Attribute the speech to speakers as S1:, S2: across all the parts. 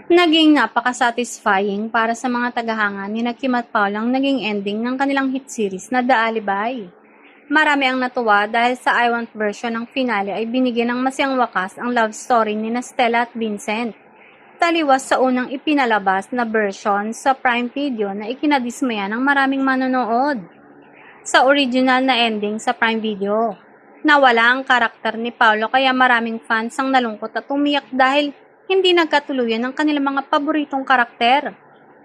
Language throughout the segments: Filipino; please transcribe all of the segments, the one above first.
S1: Naging napaka-satisfying para sa mga tagahanga ni Kim at Paul ang naging ending ng kanilang hit series na The Alibay. Marami ang natuwa dahil sa I Want version ng finale ay binigyan ng masayang wakas ang love story ni Stella at Vincent. Taliwas sa unang ipinalabas na version sa Prime Video na ikinadismaya ng maraming manonood. Sa original na ending sa Prime Video, nawala ang karakter ni Paolo kaya maraming fans ang nalungkot at umiyak dahil hindi nagkatuluyan ang kanilang mga paboritong karakter.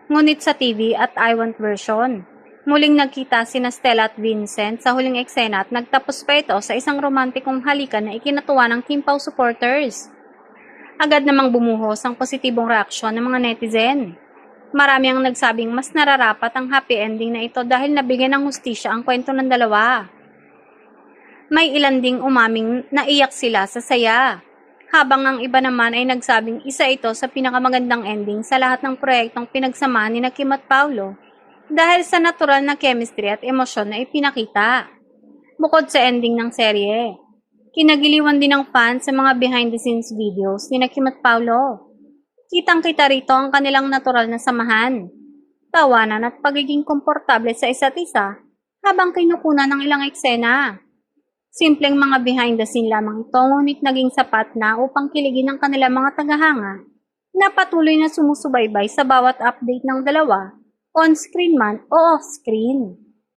S1: Ngunit sa TV at I Want version, muling nagkita sina Stella at Vincent sa huling eksena at nagtapos pa ito sa isang romantikong halikan na ikinatuwa ng Kim Pao supporters. Agad namang bumuhos ang positibong reaksyon ng mga netizen. Marami ang nagsabing mas nararapat ang happy ending na ito dahil nabigyan ng hustisya ang kwento ng dalawa. May ilan ding umaming naiyak sila sa saya, habang ang iba naman ay nagsabing isa ito sa pinakamagandang ending sa lahat ng proyektong pinagsamahan ni Kim at Paolo dahil sa natural na chemistry at emosyon na ipinakita. Bukod sa ending ng serye, kinagiliwan din ng fans sa mga behind-the-scenes videos ni Kim at Paolo. Kitang-kita rito ang kanilang natural na samahan, tawanan at pagiging komportable sa isa't isa habang kinukunan ng ilang eksena. Simpleng mga behind-the-scene lamang ito ngunit naging sapat na upang kiligin ang kanilang mga tagahanga na patuloy na sumusubaybay sa bawat update ng dalawa, on-screen man o off-screen.